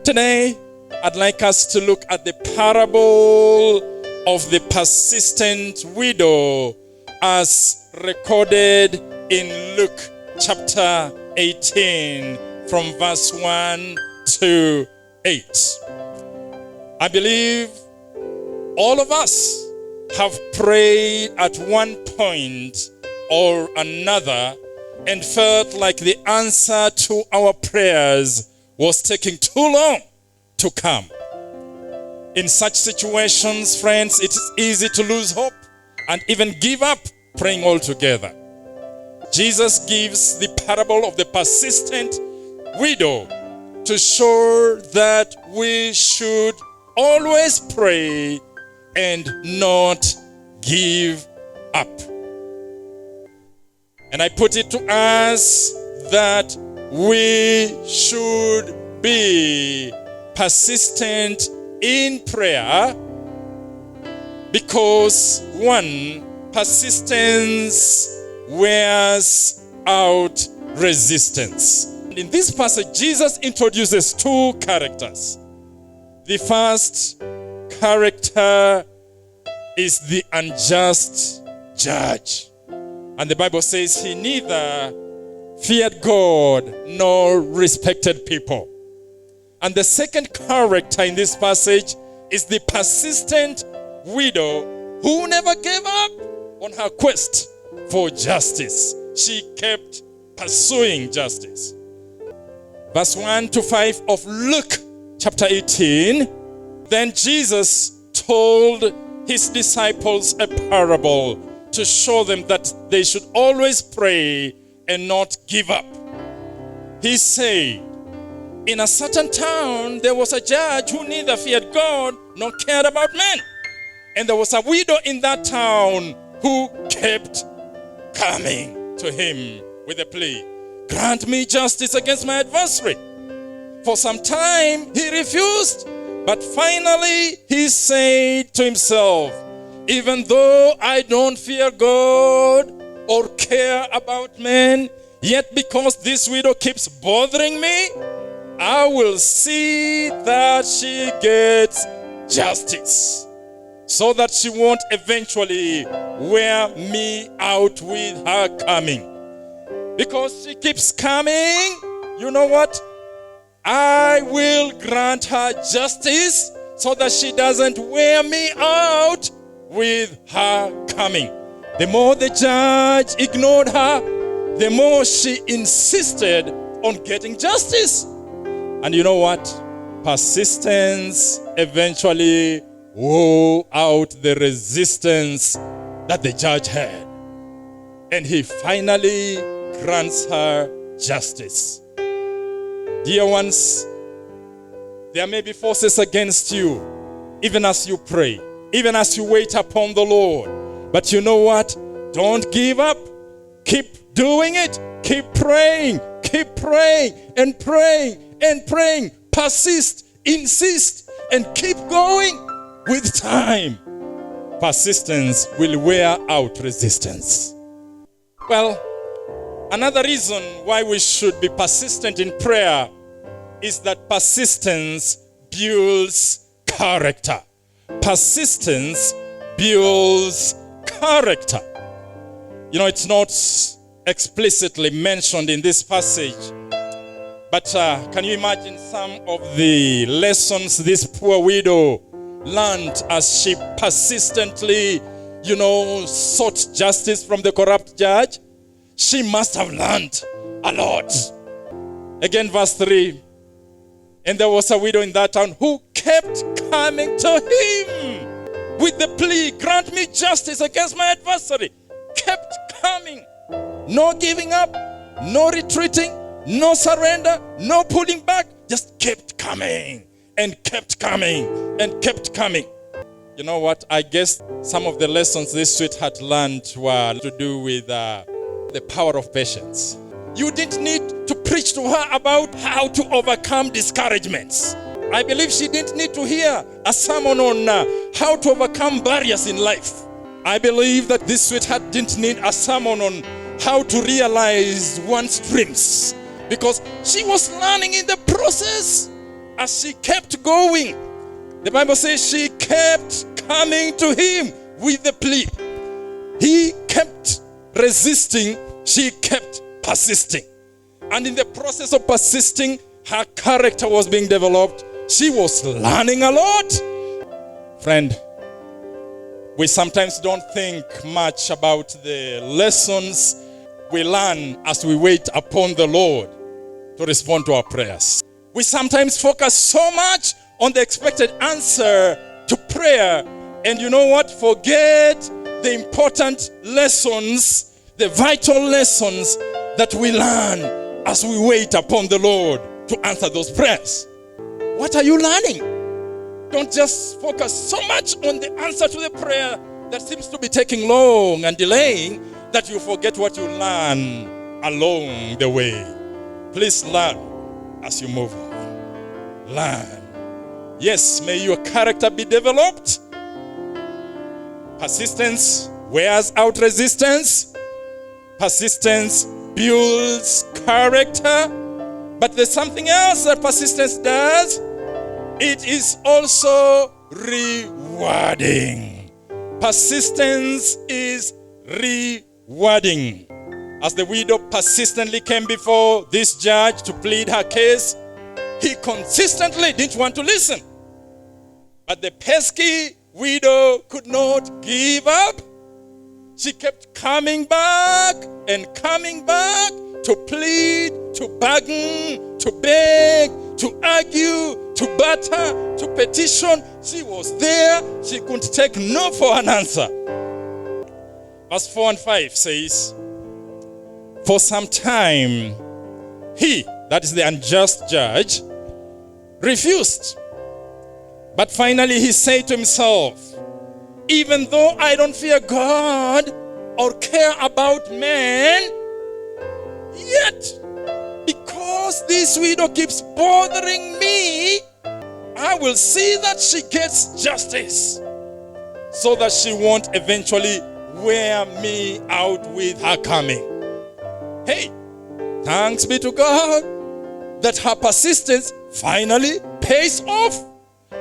Today, I'd like us to look at the parable of the persistent widow as recorded in Luke chapter 18 from verse 1 to 8. I believe all of us have prayed at one point or another and felt like the answer to our prayers was taking too long to come. In such situations, friends, it is easy to lose hope and even give up praying altogether. Jesus gives the parable of the persistent widow to show that we should always pray and not give up. And I put it to us that we should be persistent in prayer because, one, persistence wears out resistance. In this passage, Jesus introduces two characters. The first character is the unjust judge. And the Bible says he neither feared God nor respected people. And the second character in this passage is the persistent widow who never gave up on her quest for justice. She kept pursuing justice. Verse 1 to 5 of Luke chapter 18. Then Jesus told his disciples a parable to show them that they should always pray and not give up. He said, in a certain town, there was a judge who neither feared God nor cared about men. And there was a widow in that town who kept coming to him with a plea, grant me justice against my adversary. For some time he refused, but finally he said to himself, even though I don't fear God or care about men, yet because this widow keeps bothering me, I will see that she gets justice, so that she won't eventually wear me out with her coming. Because she keeps coming, you know what? I will grant her justice so that she doesn't wear me out with her coming. The more the judge ignored her, the more she insisted on getting justice. And you know what? Persistence eventually wore out the resistance that the judge had. And he finally grants her justice. Dear ones, there may be forces against you, even as you pray, even as you wait upon the Lord. But you know what? Don't give up. Keep doing it. Keep praying and praying and praying. Persist, insist, and keep going. With time, persistence will wear out resistance. Well, another reason why we should be persistent in prayer is that persistence builds character. Persistence builds character. You know, it's not explicitly mentioned in this passage, but can you imagine some of the lessons this poor widow learned as she persistently, sought justice from the corrupt judge? She must have learned a lot. Again, verse 3. And there was a widow in that town who kept coming to him with the plea, grant me justice against my adversary. Kept coming. No giving up, no retreating, no surrender, no pulling back. Just kept coming and kept coming and kept coming. You know what? I guess some of the lessons this sweetheart learned were to do with the power of patience. You didn't need to preach to her about how to overcome discouragements. I believe she didn't need to hear a sermon on how to overcome barriers in life. I believe that this sweetheart didn't need a sermon on how to realize one's dreams, because she was learning in the process as she kept going, the Bible says she kept coming to him with the plea. He kept resisting, she kept persisting. And in the process of persisting, her character was being developed. She was learning a lot. Friend, we sometimes don't think much about the lessons we learn as we wait upon the Lord to respond to our prayers. We sometimes focus so much on the expected answer to prayer, and you know what? Forget the important lessons, the vital lessons that we learn as we wait upon the Lord to answer those prayers. What are you learning? Don't just focus so much on the answer to the prayer that seems to be taking long and delaying that you forget what you learn along the way. Please learn as you move on. Learn. Yes, may your character be developed. Persistence wears out resistance. Persistence builds character. But there's something else that persistence does. It is also rewarding. Persistence is rewarding. As the widow persistently came before this judge to plead her case, he consistently didn't want to listen. But the pesky widow could not give up. She kept coming back and coming back to plead, to bargain, to beg, to argue, to batter, to petition. She was there. She couldn't take no for an answer. Verse 4 and 5 says, for some time, he, that is the unjust judge, refused. But finally he said to himself, even though I don't fear God or care about man, yet because this widow keeps bothering me, I will see that she gets justice so that she won't eventually wear me out with her coming. Hey, thanks be to God that her persistence finally pays off.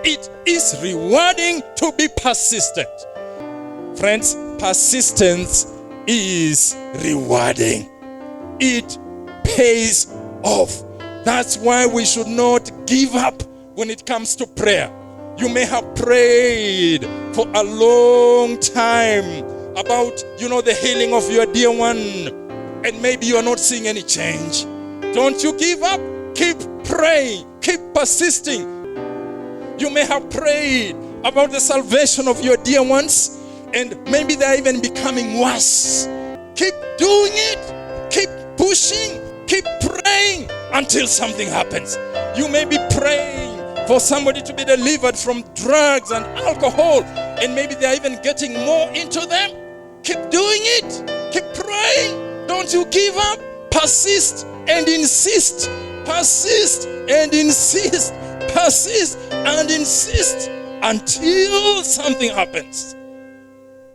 It is rewarding to be persistent. Friends, persistence is rewarding. It pays off. That's why we should not give up when it comes to prayer. You may have prayed for a long time about, the healing of your dear one, and maybe you are not seeing any change. Don't you give up. Keep praying. Keep persisting. You may have prayed about the salvation of your dear ones, and maybe they're even becoming worse. Keep doing it. Keep pushing. Keep praying until something happens. You may be praying for somebody to be delivered from drugs and alcohol, and maybe they're even getting more into them. Keep doing it. Keep praying. Don't you give up. Persist and insist. Persist and insist. Persist and insist until something happens.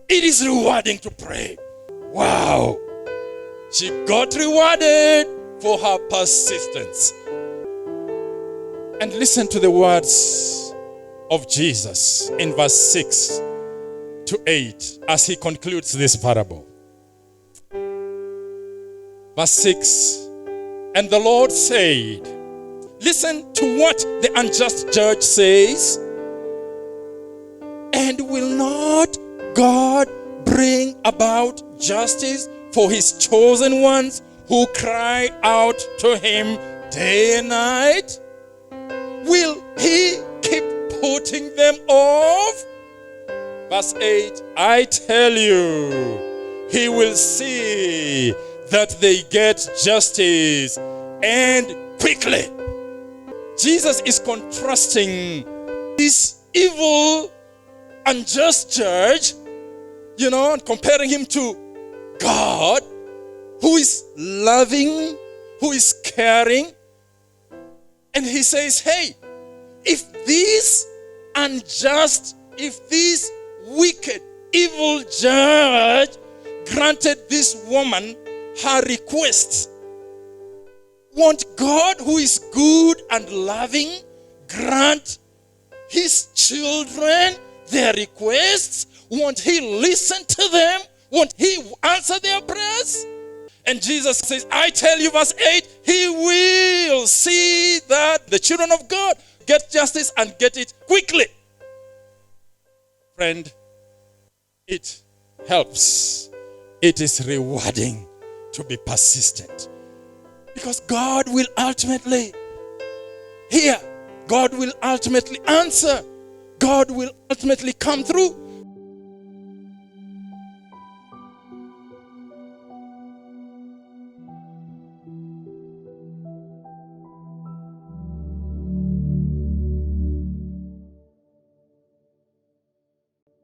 It is rewarding to pray. Wow. She got rewarded for her persistence. And listen to the words of Jesus in verse 6 to 8 as he concludes this parable. Verse 6, and the Lord said, listen to what the unjust judge says. And will not God bring about justice for his chosen ones who cry out to him day and night? Will he keep putting them off? Verse 8, I tell you, he will see that they get justice, and quickly. Jesus is contrasting this evil, unjust judge, and comparing him to God, who is loving, who is caring. And he says, hey, if this unjust, if this wicked, evil judge granted this woman her request, won't God, who is good and loving, grant his children their requests? Won't he listen to them? Won't he answer their prayers? And Jesus says, I tell you, verse 8, he will see that the children of God get justice and get it quickly. Friend, it helps. It is rewarding to be persistent. Because God will ultimately hear. God will ultimately answer. God will ultimately come through.